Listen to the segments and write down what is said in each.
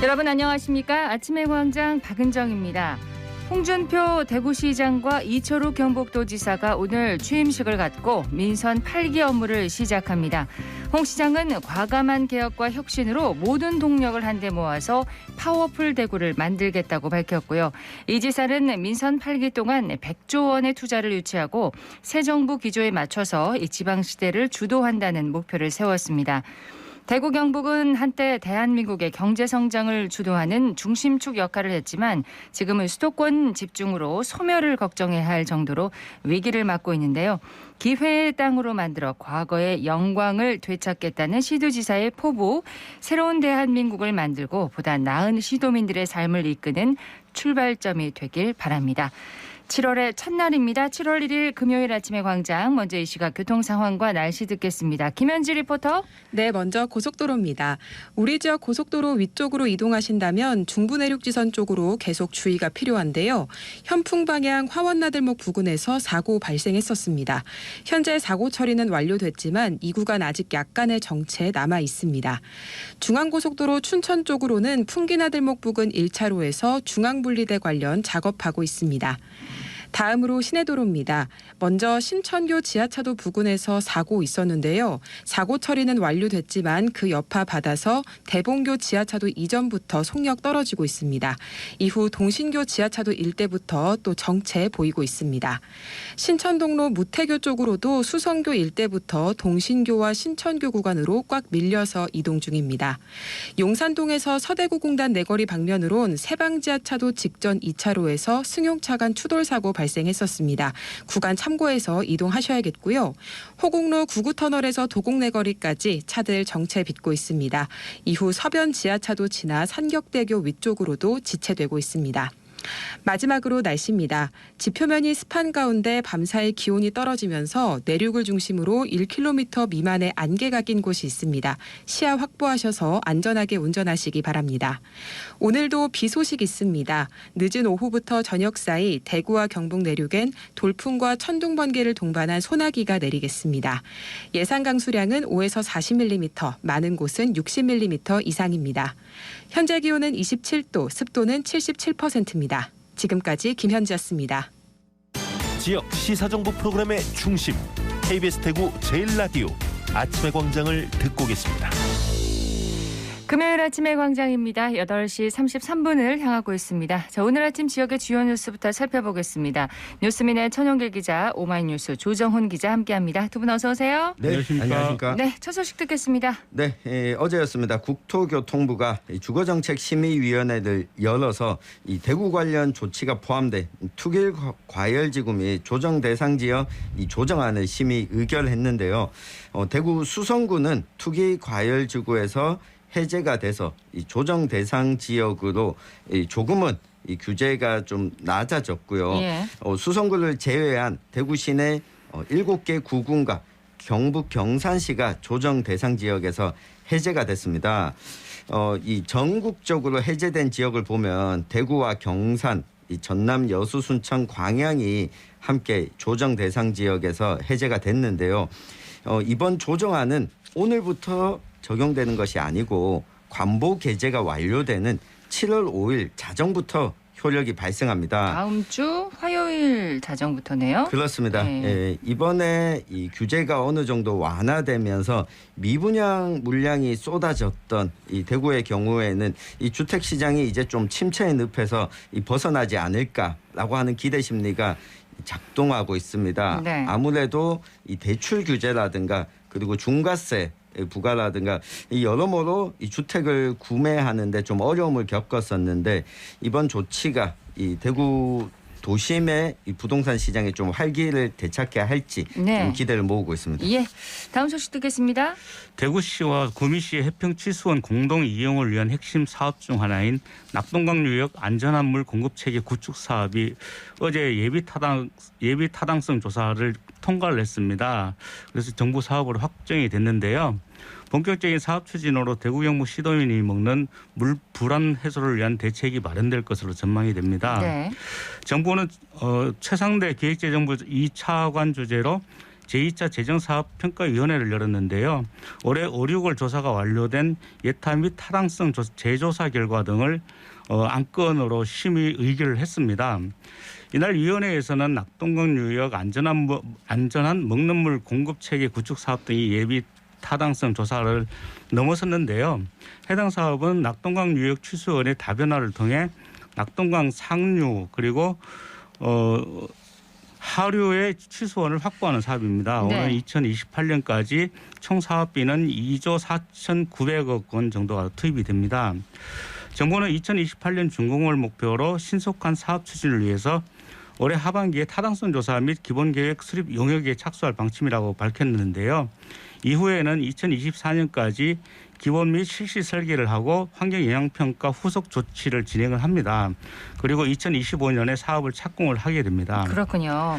여러분 안녕하십니까? 아침의 광장 박은정입니다. 홍준표 대구시장과 이철우 경북도지사가 오늘 취임식을 갖고 민선 8기 업무를 시작합니다. 홍 시장은 과감한 개혁과 혁신으로 모든 동력을 한데 모아서 파워풀 대구를 만들겠다고 밝혔고요. 이 지사는 민선 8기 동안 100조 원의 투자를 유치하고 새 정부 기조에 맞춰서 이 지방시대를 주도한다는 목표를 세웠습니다. 대구 경북은 한때 대한민국의 경제성장을 주도하는 중심축 역할을 했지만 지금은 수도권 집중으로 소멸을 걱정해야 할 정도로 위기를 맞고 있는데요. 기회의 땅으로 만들어 과거의 영광을 되찾겠다는 시도지사의 포부, 새로운 대한민국을 만들고 보다 나은 시도민들의 삶을 이끄는 출발점이 되길 바랍니다. 7월의 첫날입니다. 7월 1일 금요일 아침의 광장. 먼저 이 시각 교통 상황과 날씨 듣겠습니다. 김현지 리포터. 네, 먼저 고속도로입니다. 우리 지역 고속도로 위쪽으로 이동하신다면 중부내륙지선 쪽으로 계속 주의가 필요한데요. 현풍 방향 화원나들목 부근에서 사고 발생했었습니다. 현재 사고 처리는 완료됐지만 이 구간 아직 약간의 정체 남아 있습니다. 중앙고속도로 춘천 쪽으로는 풍기나들목 부근 1차로에서 중앙분리대 관련 작업하고 있습니다. 다음으로 시내도로입니다. 먼저 신천교 지하차도 부근에서 사고 있었는데요. 사고 처리는 완료됐지만 그 여파 받아서 대봉교 지하차도 이전부터 속력 떨어지고 있습니다. 이후 동신교 지하차도 일대부터 또 정체 보이고 있습니다. 신천동로 무태교 쪽으로도 수성교 일대부터 동신교와 신천교 구간으로 꽉 밀려서 이동 중입니다. 용산동에서 서대구공단 내거리 방면으론 세방지하차도 직전 2차로에서 승용차 간 추돌 사고 발생했었습니다. 구간 참고해서 이동하셔야겠고요. 호곡로 구구터널에서 도곡내거리까지 차들 정체 빚고 있습니다. 이후 서변 지하차도 지나 산격대교 위쪽으로도 지체되고 있습니다. 마지막으로 날씨입니다. 지표면이 습한 가운데 밤사이 기온이 떨어지면서 내륙을 중심으로 1km 미만의 안개가 낀 곳이 있습니다. 시야 확보하셔서 안전하게 운전하시기 바랍니다. 오늘도 비 소식 있습니다. 늦은 오후부터 저녁 사이 대구와 경북 내륙엔 돌풍과 천둥 번개를 동반한 소나기가 내리겠습니다. 예상 강수량은 5에서 40mm, 많은 곳은 60mm 이상입니다. 현재 기온은 27도, 습도는 77%입니다. 지금까지 김현지였습니다. 지역 시사정보 프로그램의 중심, KBS 대구 제1라디오 아침의 광장을 듣고 계십니다. 금요일 아침의 광장입니다. 8시 33분을 향하고 있습니다. 자, 오늘 아침 지역의 주요 뉴스부터 살펴보겠습니다. 뉴스민의 천용길 기자, 오마이뉴스 조정훈 기자 함께합니다. 두 분 어서 오세요. 네, 안녕하십니까. 네, 첫 소식 듣겠습니다. 네, 어제였습니다. 국토교통부가 주거정책심의위원회를 열어서 이 대구 관련 조치가 포함된 투길 과열지구 및 조정 대상 지역 이 조정안을 심의 의결했는데요. 대구 수성구는 투기 과열지구에서 해제가 돼서 이 조정 대상 지역으로 조금은 이 규제가 좀 낮아졌고요. 예. 수성구를 제외한 대구 시내 7개 구군과 경북 경산시가 조정 대상 지역에서 해제가 됐습니다. 이 전국적으로 해제된 지역을 보면 대구와 경산, 이 전남, 여수, 순천, 광양이 함께 조정 대상 지역에서 해제가 됐는데요. 이번 조정안은 오늘부터 적용되는 것이 아니고 관보 개제가 완료되는 7월 5일 자정부터 효력이 발생합니다. 다음 주 화요일 자정부터네요. 그렇습니다. 네. 예, 이번에 이 규제가 어느 정도 완화되면서 미분양 물량이 쏟아졌던 이 대구의 경우에는 이 주택 시장이 이제 좀 침체의 늪에서 벗어나지 않을까라고 하는 기대 심리가 작동하고 있습니다. 네. 아무래도 이 대출 규제라든가 그리고 중과세 부과라든가 여러모로 이 주택을 구매하는데 좀 어려움을 겪었었는데 이번 조치가 이 대구 도심의 이 부동산 시장에 좀 활기를 되찾게 할지 네. 좀 기대를 모으고 있습니다. 예, 다음 소식 듣겠습니다. 대구시와 구미시의 해평치수원 공동 이용을 위한 핵심 사업 중 하나인 낙동강유역 안전한 물 공급 체계 구축 사업이 어제 예비 타당성 조사를 통과를 했습니다. 그래서 정부 사업으로 확정이 됐는데요. 본격적인 사업 추진으로 대구 경북 시도민이 먹는 물 불안 해소를 위한 대책이 마련될 것으로 전망이 됩니다. 네. 정부는 최상대 기획재정부 2차관 주제로 제2차 재정사업평가위원회를 열었는데요. 올해 5, 6월 조사가 완료된 예타 및 타당성 재조사 결과 등을 안건으로 심의 의결을 했습니다. 이날 위원회에서는 낙동강유역 안전한 먹는 물 공급 체계 구축 사업 등의 예비 타당성 조사를 넘어섰는데요. 해당 사업은 낙동강 유역 취수원의 다변화를 통해 낙동강 상류 그리고 하류의 취수원을 확보하는 사업입니다. 네. 올해 2028년까지 총 사업비는 2조 4,900억 원 정도가 투입이 됩니다. 정부는 2028년 준공을 목표로 신속한 사업 추진을 위해서 올해 하반기에 타당성 조사 및 기본계획 수립 용역에 착수할 방침이라고 밝혔는데요. 이후에는 2024년까지 기본 및 실시 설계를 하고 환경영향평가 후속 조치를 진행을 합니다. 그리고 2025년에 사업을 착공을 하게 됩니다. 그렇군요.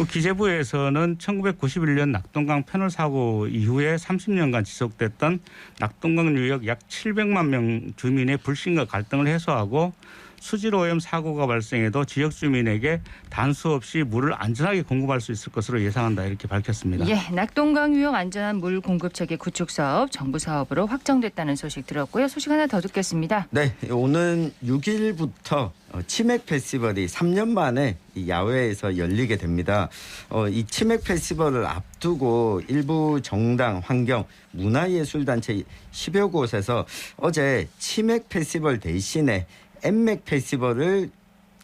기재부에서는 1991년 낙동강 패널 사고 이후에 30년간 지속됐던 낙동강 유역 약 700만 명 주민의 불신과 갈등을 해소하고 수질 오염 사고가 발생해도 지역 주민에게 단수 없이 물을 안전하게 공급할 수 있을 것으로 예상한다 이렇게 밝혔습니다. 예, 낙동강 유역 안전한 물 공급 체계 구축 사업 정부 사업으로 확정됐다는 소식 들었고요. 소식 하나 더 듣겠습니다. 네, 오는 6일부터 치맥 페스티벌이 3년 만에 이 야외에서 열리게 됩니다. 이 치맥 페스티벌을 앞두고 일부 정당, 환경, 문화예술단체 10여 곳에서 어제 치맥 페스티벌 대신에 엔맥 페스티벌을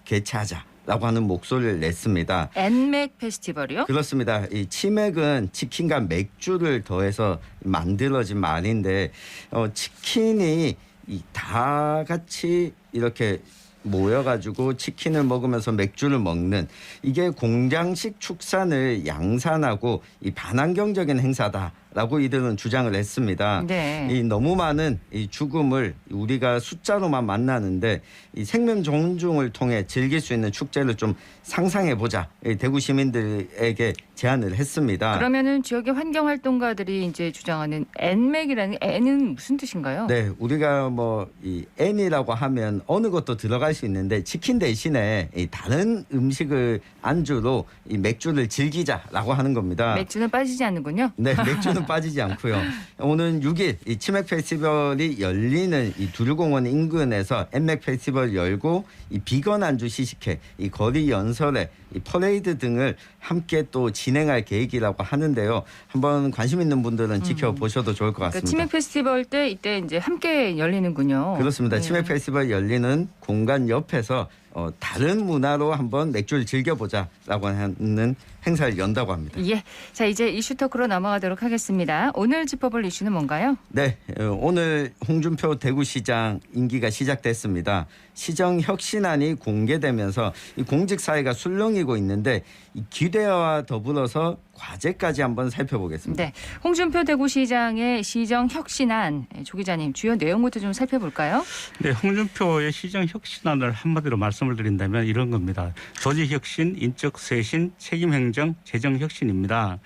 개최하자라고 하는 목소리를 냈습니다. 엔맥 페스티벌이요? 그렇습니다. 이 치맥은 치킨과 맥주를 더해서 만들어진 말인데 치킨이 다 같이 이렇게 모여가지고 치킨을 먹으면서 맥주를 먹는 이게 공장식 축산을 양산하고 이 반환경적인 행사다라고 이들은 주장을 했습니다. 네. 이 너무 많은 이 죽음을 우리가 숫자로만 만나는데 이 생명 존중을 통해 즐길 수 있는 축제를 좀 상상해 보자. 대구 시민들에게 제안을 했습니다. 그러면은 지역의 환경 활동가들이 이제 주장하는 엔맥이라는 N은 무슨 뜻인가요? 네, 우리가 뭐 이 N이라고 하면 어느 것도 들어갈 수 있는데 치킨 대신에 이 다른 음식을 안주로 이 맥주를 즐기자라고 하는 겁니다. 맥주는 빠지지 않는군요. 네, 맥주는 빠지지 않고요. 오는 6일 이 치맥 페스티벌이 열리는 이 두류공원 인근에서 엔맥 페스티벌 열고 이 비건 안주 시식회, 이 거리 연설회, 이 퍼레이드 등을 함께 또 진행할 계획이라고 하는데요. 한번 관심 있는 분들은 지켜보셔도 좋을 것 그러니까 같습니다. 치맥 페스티벌 때 이때 이제 함께 열리는군요. 그렇습니다. 치맥 페스티벌 열리는 공간 옆에서 다른 문화로 한번 맥주를 즐겨보자라고 하는 행사를 연다고 합니다. 예. 자, 이제 이슈 토크로 넘어가도록 하겠습니다. 오늘 짚어볼 이슈는 뭔가요? 네, 오늘 홍준표 대구시장 임기가 시작됐습니다. 시정 혁신안이 공개되면서 이 공직 사회가 술렁이고 있는데 이 기대와 더불어서 과제까지 한번 살펴보겠습니다. 네. 홍준표 대구시장의 시정 혁신안 조 기자님 주요 내용부터 좀 살펴볼까요? 네, 홍준표의 시정 혁신안을 한마디로 말씀을 드린다면 이런 겁니다. 조직 혁신, 인적 쇄신, 책임 행정, 재정 혁신입니다.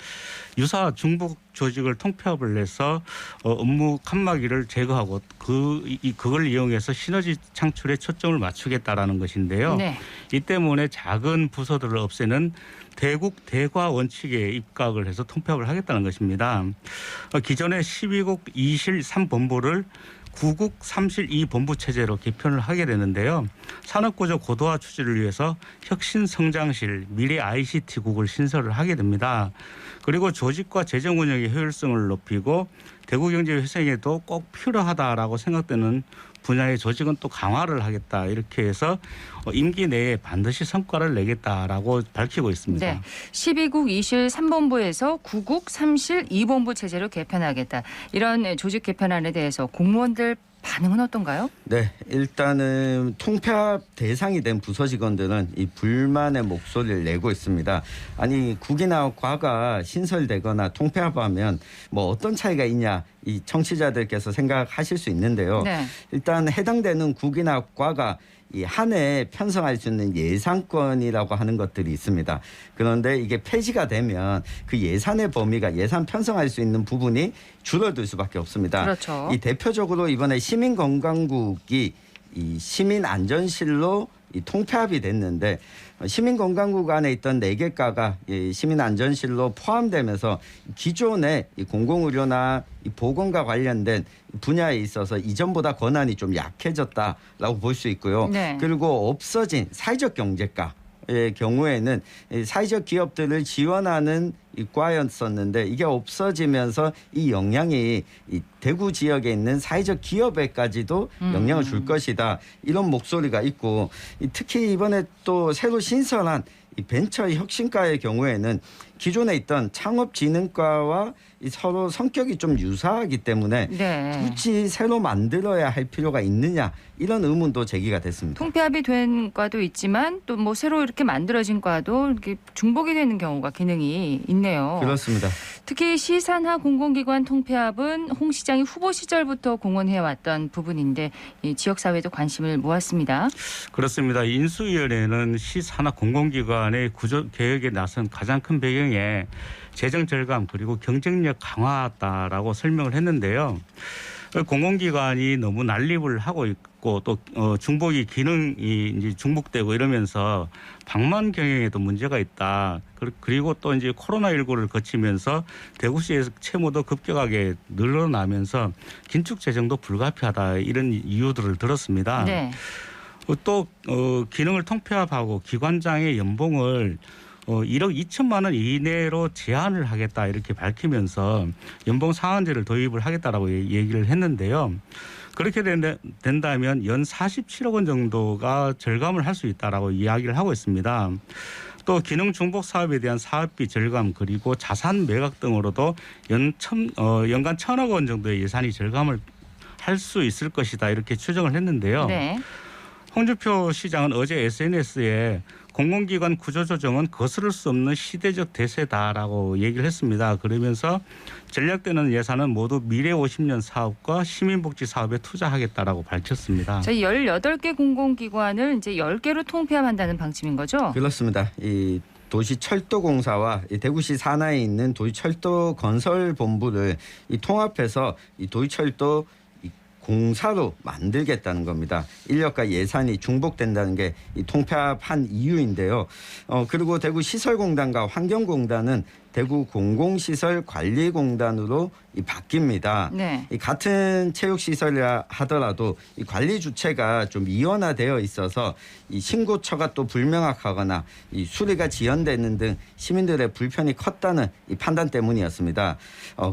유사 중복 조직을 통폐합을 해서 업무 칸막이를 제거하고 그걸 이용해서 시너지 창출에 초점을 맞추겠다라는 것인데요. 네. 이 때문에 작은 부서들을 없애는 대국 대과 원칙에 입각을 해서 통폐합을 하겠다는 것입니다. 기존의 12국 2실 3본부를 9국 3실 2본부 체제로 개편을 하게 되는데요. 산업구조 고도화 추진을 위해서 혁신성장실 미래 ICT국을 신설을 하게 됩니다. 그리고 조직과 재정 운영의 효율성을 높이고 대구 경제 회생에도 꼭 필요하다라고 생각되는 분야의 조직은 또 강화를 하겠다. 이렇게 해서 임기 내에 반드시 성과를 내겠다라고 밝히고 있습니다. 네. 12국 2실 3본부에서 9국 3실 2본부 체제로 개편하겠다. 이런 조직 개편안에 대해서 공무원들 반응은 어떤가요? 네, 일단은 통폐합 대상이 된 부서 직원들은 이 불만의 목소리를 내고 있습니다. 아니 국이나 과가 신설되거나 통폐합하면 뭐 어떤 차이가 있냐 이 청취자들께서 생각하실 수 있는데요. 네. 일단 해당되는 국이나 과가 이 한 해에 편성할 수 있는 예산권이라고 하는 것들이 있습니다. 그런데 이게 폐지가 되면 그 예산의 범위가 예산 편성할 수 있는 부분이 줄어들 수밖에 없습니다. 그렇죠. 이 대표적으로 이번에 시민건강국이 이 시민안전실로 이 통폐합이 됐는데 시민건강국 안에 있던 4개과가 이 시민안전실로 포함되면서 기존의 이 공공의료나 이 보건과 관련된 분야에 있어서 이전보다 권한이 좀 약해졌다라고 볼 수 있고요. 네. 그리고 없어진 사회적 경제과 의 경우에는 이 사회적 기업들을 지원하는 이 과였었는데 이게 없어지면서 이 영향이 이 대구 지역에 있는 사회적 기업에까지도 영향을 줄 것이다. 이런 목소리가 있고 특히 이번에 또 새로 신설한 이 벤처 혁신과의 경우에는 기존에 있던 창업진흥과와 이 서로 성격이 좀 유사하기 때문에 네. 굳이 새로 만들어야 할 필요가 있느냐 이런 의문도 제기가 됐습니다. 통폐합이 된 과도 있지만 또 뭐 새로 이렇게 만들어진 과도 이렇게 중복이 되는 경우가 기능이 있네요. 그렇습니다. 특히 시산하 공공기관 통폐합은 홍 시장이 후보 시절부터 공언해왔던 부분인데 이 지역사회도 관심을 모았습니다. 그렇습니다. 인수위원회는 시산하 공공기관의 구조 개혁에 나선 가장 큰 배경에 재정 절감 그리고 경쟁력 강화다라고 설명을 했는데요. 공공기관이 너무 난립을 하고 있고 또 중복이 기능이 이제 중복되고 이러면서 방만 경영에도 문제가 있다. 그리고 또 이제 코로나19를 거치면서 대구시에서 채무도 급격하게 늘어나면서 긴축 재정도 불가피하다 이런 이유들을 들었습니다. 네. 또 기능을 통폐합하고 기관장의 연봉을 1억 2천만 원 이내로 제한을 하겠다 이렇게 밝히면서 연봉 상한제를 도입을 하겠다라고 얘기를 했는데요. 그렇게 된다면 연 47억 원 정도가 절감을 할 수 있다라고 이야기를 하고 있습니다. 또 기능 중복 사업에 대한 사업비 절감 그리고 자산 매각 등으로도 연간 1,000억 원 정도의 예산이 절감을 할 수 있을 것이다 이렇게 추정을 했는데요. 네. 홍준표 시장은 어제 SNS에 공공기관 구조조정은 거스를 수 없는 시대적 대세다라고 얘기를 했습니다. 그러면서 전략되는 예산은 모두 미래 50년 사업과 시민복지 사업에 투자하겠다라고 밝혔습니다. 저희 18개 공공기관을 이제 10개로 통폐합한다는 방침인 거죠? 그렇습니다. 이 도시철도공사와 이 대구시 산하에 있는 도시철도건설본부를 이 통합해서 이 도시철도 공사로 만들겠다는 겁니다. 인력과 예산이 중복된다는 게 이 통폐합한 이유인데요. 그리고 대구시설공단과 환경공단은 대구공공시설관리공단으로 바뀝니다. 네. 이 같은 체육시설이라 하더라도 이 관리 주체가 좀 이원화되어 있어서 이 신고처가 또 불명확하거나 이 수리가 지연되는 등 시민들의 불편이 컸다는 이 판단 때문이었습니다.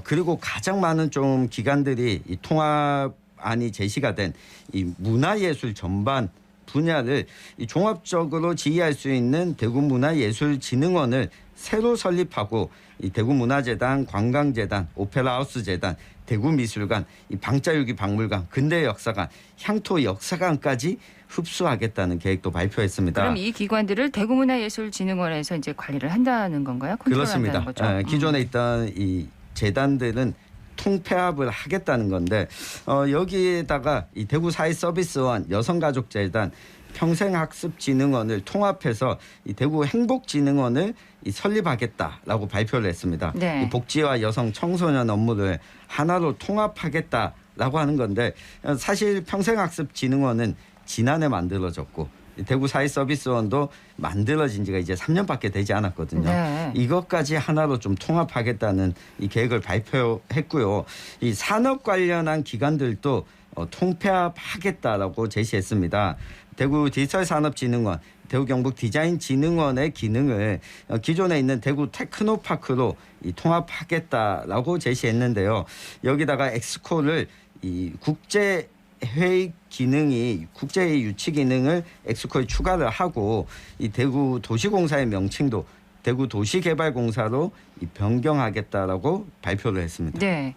그리고 가장 많은 좀 기관들이 이 통합안이 제시가 된 이 문화예술 전반 분야를 이 종합적으로 지휘할 수 있는 대구문화예술진흥원을 새로 설립하고 이 대구문화재단, 관광재단, 오페라하우스재단, 대구미술관, 이 방자유기박물관, 근대역사관, 향토역사관까지 흡수하겠다는 계획도 발표했습니다. 그럼 이 기관들을 대구문화예술진흥원에서 이제 관리를 한다는 건가요? 그렇습니다. 컨트롤한다는 거죠? 기존에 있던 이 재단들은 통폐합을 하겠다는 건데 여기에다가 이 대구사회서비스원, 여성가족재단, 평생학습진흥원을 통합해서 이 대구행복진흥원을 설립하겠다라고 발표를 했습니다. 네. 이 복지와 여성 청소년 업무를 하나로 통합하겠다라고 하는 건데 사실 평생학습진흥원은 지난해 만들어졌고 대구사회서비스원도 만들어진 지가 이제 3년밖에 되지 않았거든요. 네. 이것까지 하나로 좀 통합하겠다는 이 계획을 발표했고요. 이 산업 관련한 기관들도 통폐합하겠다라고 제시했습니다. 대구디지털산업진흥원, 대구경북디자인진흥원의 기능을 기존에 있는 대구 테크노파크로 통합하겠다라고 제시했는데요. 여기다가 엑스코를 이 국제회의 기능이 국제회의 유치 기능을 엑스코에 추가를 하고 이 대구 도시공사의 명칭도 대구 도시개발공사로 변경하겠다라고 발표를 했습니다. 네.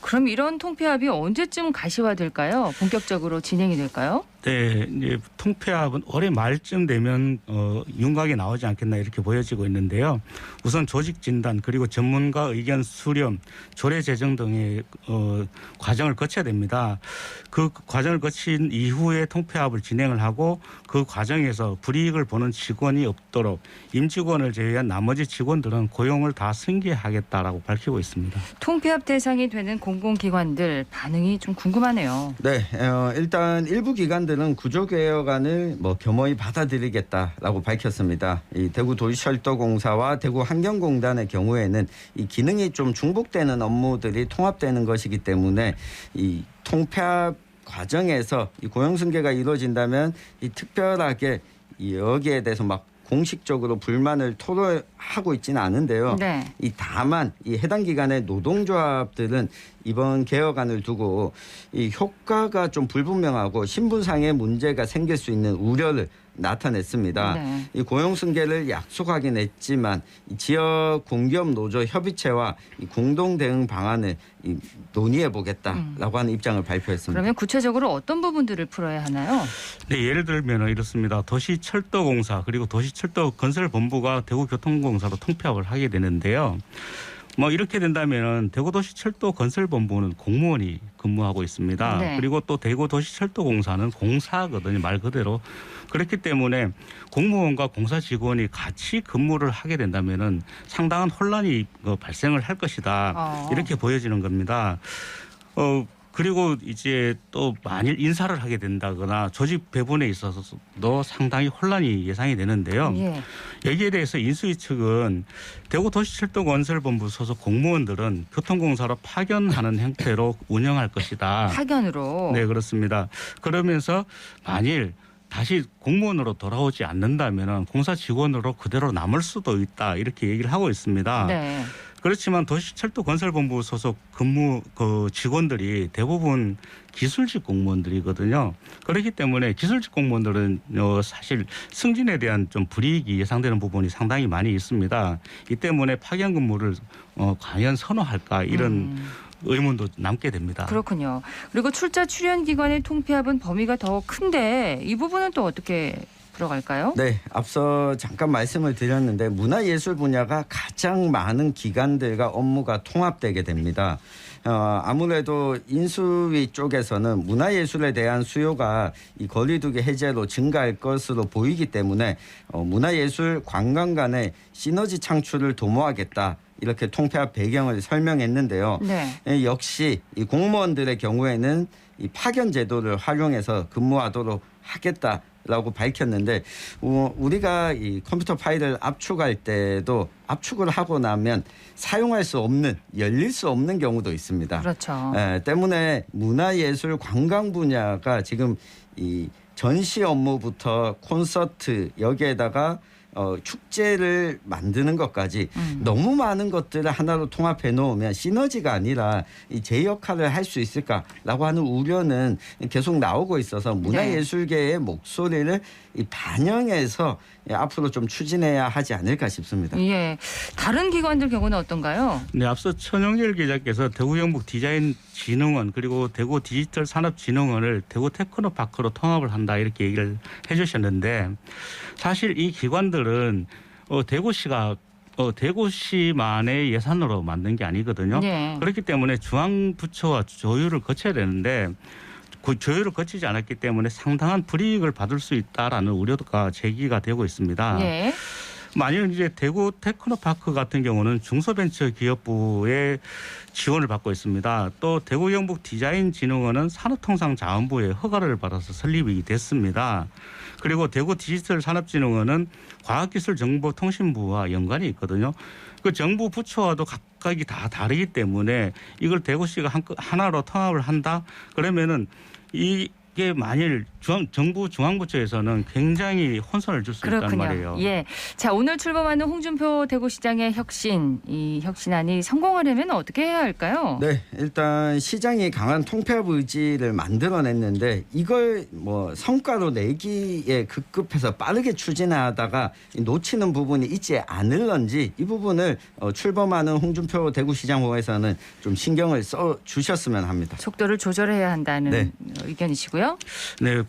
그럼 이런 통폐합이 언제쯤 가시화될까요? 본격적으로 진행이 될까요? 네, 이제 통폐합은 올해 말쯤 되면 윤곽이 나오지 않겠나 이렇게 보여지고 있는데요. 우선 조직 진단 그리고 전문가 의견 수렴, 조례 제정 등의 과정을 거쳐야 됩니다. 그 과정을 거친 이후에 통폐합을 진행을 하고 그 과정에서 불이익을 보는 직원이 없도록 임직원을 제외한 나머지 직원들은 고용을 다 승계하겠다라고 밝히고 있습니다. 통폐합 대상이 되는 공공기관들 반응이 좀 궁금하네요. 네, 일단 일부 기관들 공무원들은 구조개혁안을 겸허히 받아들이겠다라고 밝혔습니다. 이 대구도시철도공사와 대구환경공단의 경우에는 이 기능이 좀 중복되는 업무들이 통합되는 것이기 때문에 이 통폐합 과정에서 이 고용승계가 이루어진다면 이 특별하게 여기에 대해서 막 공식적으로 불만을 토로하고 있지는 않은데요. 네. 다만 이 해당 기관의 노동조합들은 이번 개혁안을 두고 이 효과가 좀 불분명하고 신분상의 문제가 생길 수 있는 우려를 나타냈습니다. 네. 이 고용승계를 약속하긴 했지만 이 지역 공기업 노조 협의체와 이 공동 대응 방안을 논의해 보겠다라고 하는 입장을 발표했습니다. 그러면 구체적으로 어떤 부분들을 풀어야 하나요? 네, 예를 들면 이렇습니다. 도시철도공사 그리고 도시철도건설본부가 대구교통공사로 통폐합을 하게 되는데요. 이렇게 된다면 대구도시철도건설본부는 공무원이 근무하고 있습니다. 네. 그리고 또 대구도시철도공사는 공사거든요. 말 그대로. 그렇기 때문에 공무원과 공사 직원이 같이 근무를 하게 된다면은 상당한 혼란이 발생을 할 것이다. 이렇게 보여지는 겁니다. 그리고 이제 또 만일 인사를 하게 된다거나 조직 배분에 있어서도 상당히 혼란이 예상이 되는데요. 예. 여기에 대해서 인수위 측은 대구도시철도건설본부 소속 공무원들은 교통공사로 파견하는 형태로 운영할 것이다. 파견으로. 네, 그렇습니다. 그러면서 만일 다시 공무원으로 돌아오지 않는다면 공사 직원으로 그대로 남을 수도 있다. 이렇게 얘기를 하고 있습니다. 네. 그렇지만 도시철도건설본부 소속 근무 직원들이 대부분 기술직 공무원들이거든요. 그렇기 때문에 기술직 공무원들은 사실 승진에 대한 좀 불이익이 예상되는 부분이 상당히 많이 있습니다. 이 때문에 파견 근무를 과연 선호할까 이런 의문도 남게 됩니다. 그렇군요. 그리고 출자 출연 기관의 통폐합은 범위가 더 큰데 이 부분은 또 어떻게 들어갈까요? 네, 앞서 잠깐 말씀을 드렸는데 문화예술 분야가 가장 많은 기관들과 업무가 통합되게 됩니다. 아무래도 인수위 쪽에서는 문화예술에 대한 수요가 이 거리두기 해제로 증가할 것으로 보이기 때문에 문화예술 관광 간의 시너지 창출을 도모하겠다. 이렇게 통폐합 배경을 설명했는데요. 네. 역시 이 공무원들의 경우에는 이 파견 제도를 활용해서 근무하도록 하겠다라고 밝혔는데 우리가 이 컴퓨터 파일을 압축할 때도 압축을 하고 나면 사용할 수 없는 열릴 수 없는 경우도 있습니다. 그렇죠. 때문에 문화예술 관광 분야가 지금 이 전시 업무부터 콘서트 여기에다가 축제를 만드는 것까지 너무 많은 것들을 하나로 통합해 놓으면 시너지가 아니라 제 역할을 할 수 있을까라고 하는 우려는 계속 나오고 있어서 문화예술계의 목소리를 반영해서 앞으로 좀 추진해야 하지 않을까 싶습니다. 예, 다른 기관들 경우는 어떤가요? 네, 앞서 천영길 기자께서 대구경북 디자인진흥원 그리고 대구 디지털산업진흥원을 대구 테크노파크로 통합을 한다 이렇게 얘기를 해주셨는데 사실 이 기관들은 대구시가 대구시만의 예산으로 만든 게 아니거든요. 네. 그렇기 때문에 중앙부처와 조율을 거쳐야 되는데 그 조율을 거치지 않았기 때문에 상당한 불이익을 받을 수 있다라는 우려가 제기가 되고 있습니다. 예. 만일 이제 대구 테크노파크 같은 경우는 중소벤처기업부의 지원을 받고 있습니다. 또 대구 경북 디자인진흥원은 산업통상자원부의 허가를 받아서 설립이 됐습니다. 그리고 대구 디지털산업진흥원은 과학기술정보통신부와 연관이 있거든요. 그 정부 부처와도 각각이 다 다르기 때문에 이걸 대구시가 하나로 통합을 한다 그러면은 이게 만일 정부 중앙부처에서는 굉장히 혼선을 줄 수 있단 말이에요. 예. 자, 오늘 출범하는 홍준표 대구시장의 혁신, 이 혁신안이 성공하려면 어떻게 해야 할까요? 네, 일단 시장이 강한 통폐합 의지를 만들어냈는데 이걸 성과로 내기에 급급해서 빠르게 추진하다가 놓치는 부분이 있지 않을런지 이 부분을 출범하는 홍준표 대구시장 후보에서는 좀 신경을 써 주셨으면 합니다. 속도를 조절해야 한다는 의견이시고요. 네,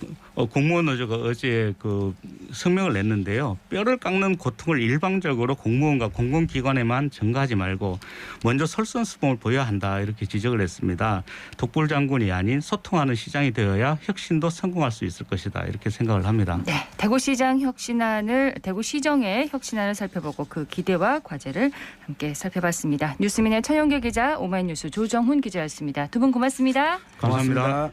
공무원 노조가 어제 그 성명을 냈는데요. 뼈를 깎는 고통을 일방적으로 공무원과 공공기관에만 전가하지 말고 먼저 솔선수범을 보여야 한다 이렇게 지적을 했습니다. 독불장군이 아닌 소통하는 시장이 되어야 혁신도 성공할 수 있을 것이다 이렇게 생각을 합니다. 네, 대구시정의 혁신안을 살펴보고 그 기대와 과제를 함께 살펴봤습니다. 뉴스민의 천영길 기자, 오마이뉴스 조정훈 기자였습니다. 두 분 고맙습니다. 감사합니다.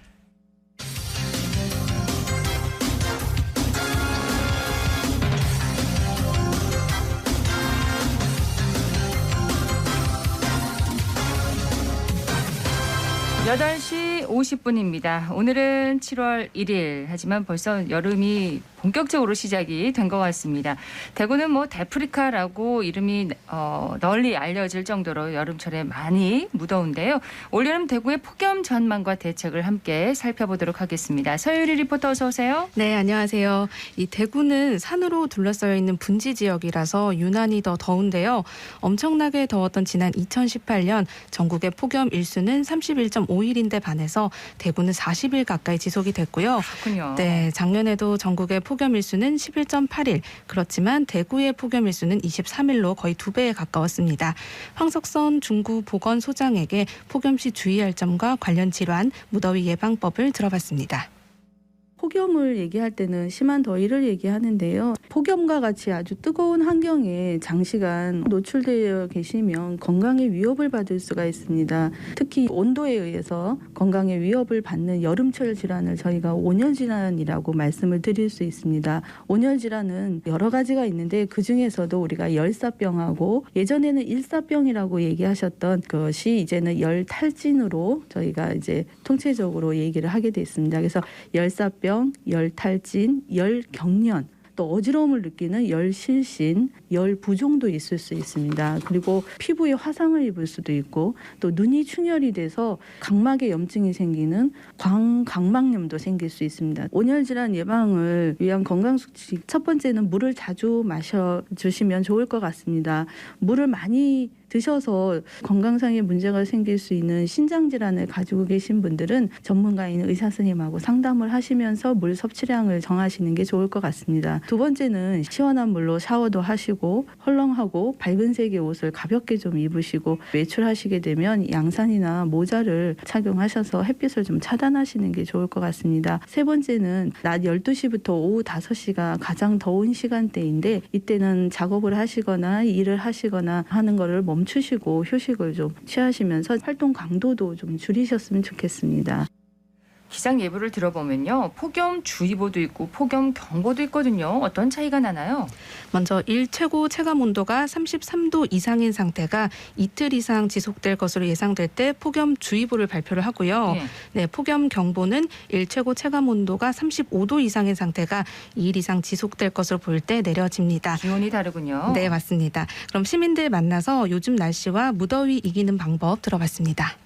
8시 50분입니다. 오늘은 7월 1일. 하지만 벌써 여름이 본격적으로 시작이 된 것 같습니다. 대구는 데프리카라고 이름이 널리 알려질 정도로 여름철에 많이 무더운데요. 올여름 대구의 폭염 전망과 대책을 함께 살펴보도록 하겠습니다. 서유리 리포터 어서 오세요. 네, 안녕하세요. 이 대구는 산으로 둘러싸여 있는 분지 지역이라서 유난히 더 더운데요. 엄청나게 더웠던 지난 2018년 전국의 폭염 일수는 31.5일인데 반해서 대구는 40일 가까이 지속이 됐고요. 그렇군요. 네, 작년에도 전국의 폭염 일수는 11.8일. 그렇지만 대구의 폭염 일수는 23일로 거의 2배에 가까웠습니다. 황석선 중구 보건소장에게 폭염 시 주의할 점과 관련 질환, 무더위 예방법을 들어봤습니다. 폭염을 얘기할 때는 심한 더위를 얘기하는데요. 폭염과 같이 아주 뜨거운 환경에 장시간 노출되어 계시면 건강에 위협을 받을 수가 있습니다. 특히 온도에 의해서 건강에 위협을 받는 여름철 질환을 저희가 온열 질환이라고 말씀을 드릴 수 있습니다. 온열 질환은 여러 가지가 있는데 그중에서도 우리가 열사병하고 예전에는 일사병이라고 얘기하셨던 것이 이제는 열탈진으로 저희가 이제 통체적으로 얘기를 하게 돼 있습니다. 그래서 열사병, 열탈진, 열경련, 또 어지러움을 느끼는 열실신, 열부종도 있을 수 있습니다. 그리고 피부에 화상을 입을 수도 있고 또 눈이 충혈이 돼서 각막에 염증이 생기는 광각막염도 생길 수 있습니다. 온열질환 예방을 위한 건강수칙 첫 번째는 물을 자주 마셔주시면 좋을 것 같습니다. 물을 많이 드셔서 건강상의 문제가 생길 수 있는 신장질환을 가지고 계신 분들은 전문가인 의사 선생님하고 상담을 하시면서 물 섭취량을 정하시는 게 좋을 것 같습니다. 두 번째는 시원한 물로 샤워도 하시고 헐렁하고 밝은 색의 옷을 가볍게 좀 입으시고 외출하시게 되면 양산이나 모자를 착용하셔서 햇빛을 좀 차단하시는 게 좋을 것 같습니다. 세 번째는 낮 12시부터 오후 5시가 가장 더운 시간대인데 이때는 작업을 하시거나 일을 하시거나 하는 거를 멈추시고 휴식을 좀 취하시면서 활동 강도도 좀 줄이셨으면 좋겠습니다. 기상 예보를 들어보면요. 폭염주의보도 있고 폭염경보도 있거든요. 어떤 차이가 나나요? 먼저 일 최고 체감 온도가 33도 이상인 상태가 이틀 이상 지속될 것으로 예상될 때 폭염주의보를 발표를 하고요. 네, 폭염경보는 일 최고 체감 온도가 35도 이상인 상태가 2일 이상 지속될 것으로 보일 때 내려집니다. 기온이 다르군요. 네, 맞습니다. 그럼 시민들 만나서 요즘 날씨와 무더위 이기는 방법 들어봤습니다.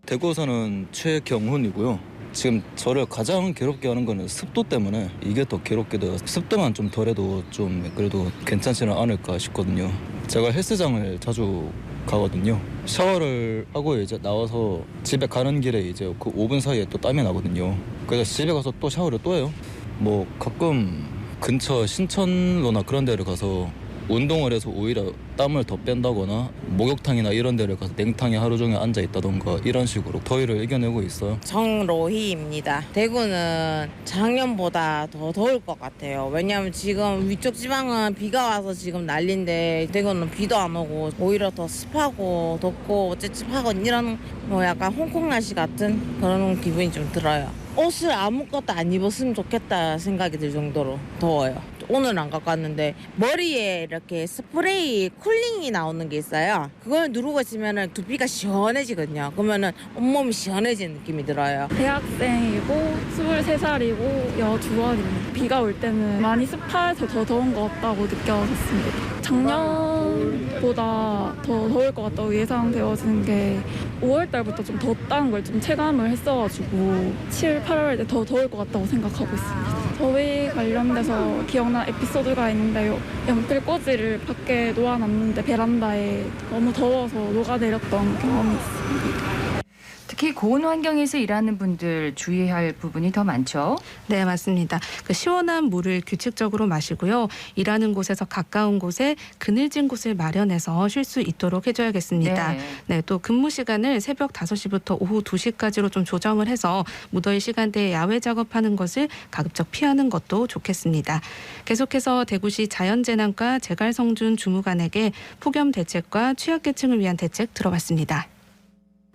대구에서는 최경훈이고요. 지금 저를 가장 괴롭게 하는 거는 습도 때문에 이게 더 괴롭게 돼요. 습도만 좀 덜해도 좀 그래도 괜찮지는 않을까 싶거든요. 제가 헬스장을 자주 가거든요. 샤워를 하고 이제 나와서 집에 가는 길에 이제 그 5분 사이에 또 땀이 나거든요. 그래서 집에 가서 또 샤워를 또 해요. 뭐 가끔 근처 신천로나 그런 데를 가서 운동을 해서 오히려 땀을 더 뺀다거나 목욕탕이나 이런 데를 가서 냉탕에 하루 종일 앉아 있다던가 이런 식으로 더위를 이겨내고 있어요. 정로희입니다. 대구는 작년보다 더 더울 것 같아요. 왜냐하면 지금 위쪽 지방은 비가 와서 지금 난리인데 대구는 비도 안 오고 오히려 더 습하고 덥고 찝찝하고 이런 약간 홍콩 날씨 같은 그런 기분이 좀 들어요. 옷을 아무것도 안 입었으면 좋겠다 생각이 들 정도로 더워요. 오늘 안 갖고 왔는데 머리에 이렇게 스프레이 쿨링이 나오는 게 있어요. 그걸 누르고 있으면 두피가 시원해지거든요. 그러면은 온몸이 시원해지는 느낌이 들어요. 대학생이고 23살이고 여주원입니다. 비가 올 때는 많이 습해서 더 더운 것 같다고 느껴졌습니다. 작년보다 더 더울 것 같다고 예상되어지는 게 5월 달부터 좀 덥다는 걸 좀 체감을 했어가지고 7, 8월 때 더 더울 것 같다고 생각하고 있습니다. 더위 관련돼서 기억나는 에피소드가 있는데요. 연필꽂이를 밖에 놓아놨는데 베란다에 너무 더워서 녹아내렸던 경험이 있습니다. 특히 고온 환경에서 일하는 분들 주의할 부분이 더 많죠. 네, 맞습니다. 그 시원한 물을 규칙적으로 마시고요. 일하는 곳에서 가까운 곳에 그늘진 곳을 마련해서 쉴 수 있도록 해줘야겠습니다. 네, 또 근무 시간을 새벽 5시부터 오후 2시까지로 좀 조정을 해서 무더위 시간대에 야외 작업하는 것을 가급적 피하는 것도 좋겠습니다. 계속해서 대구시 자연재난과 재갈성준 주무관에게 폭염 대책과 취약계층을 위한 대책 들어봤습니다.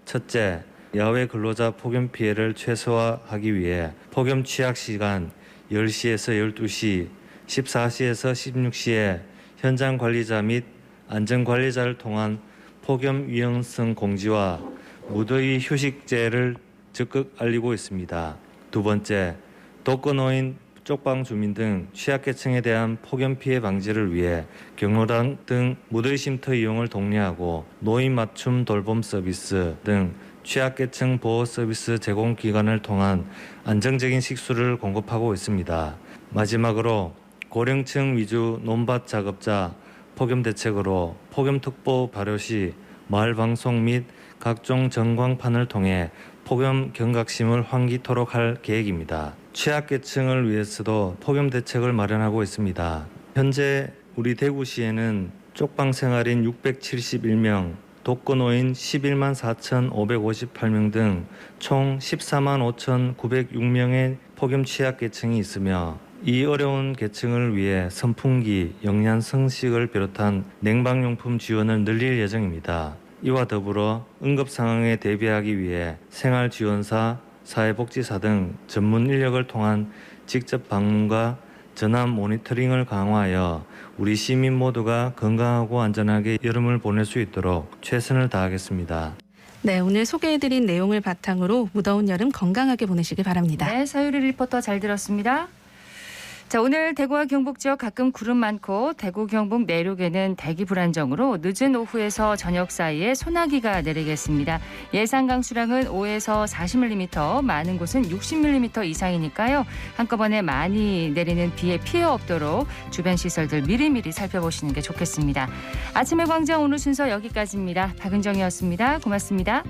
첫째, 야외 근로자 폭염 피해를 최소화하기 위해 폭염 취약 시간 10시에서 12시, 14시에서 16시에 현장 관리자 및 안전 관리자를 통한 폭염 위험성 공지와 무더위 휴식제를 적극 알리고 있습니다. 두 번째, 독거노인, 쪽방 주민 등 취약계층에 대한 폭염 피해 방지를 위해 경로당 등 무더위 쉼터 이용을 독려하고 노인 맞춤 돌봄 서비스 등 취약계층 보호 서비스 제공 기관을 통한 안정적인 식수를 공급하고 있습니다. 마지막으로 고령층 위주 논밭 작업자 폭염 대책으로 폭염특보 발효 시 마을 방송 및 각종 전광판을 통해 폭염 경각심을 환기토록 할 계획입니다. 취약계층을 위해서도 폭염 대책을 마련하고 있습니다. 현재 우리 대구시에는 쪽방 생활인 671명, 독거노인 11만 4,558명 등 총 14만 5,906명의 폭염 취약계층이 있으며 이 어려운 계층을 위해 선풍기, 영양성식을 비롯한 냉방용품 지원을 늘릴 예정입니다. 이와 더불어 응급 상황에 대비하기 위해 생활지원사, 사회복지사 등 전문 인력을 통한 직접 방문과 전화 모니터링을 강화하여 우리 시민 모두가 건강하고 안전하게 여름을 보낼 수 있도록 최선을 다하겠습니다. 네, 오늘 소개해드린 내용을 바탕으로 무더운 여름 건강하게 보내시기 바랍니다. 네, 서유리 리포터 잘 들었습니다. 자, 오늘 대구와 경북 지역 가끔 구름 많고 대구 경북 내륙에는 대기 불안정으로 늦은 오후에서 저녁 사이에 소나기가 내리겠습니다. 예상 강수량은 5에서 40mm, 많은 곳은 60mm 이상이니까요. 한꺼번에 많이 내리는 비에 피해 없도록 주변 시설들 미리미리 살펴보시는 게 좋겠습니다. 아침의 광장 오늘 순서 여기까지입니다. 박은정이었습니다. 고맙습니다.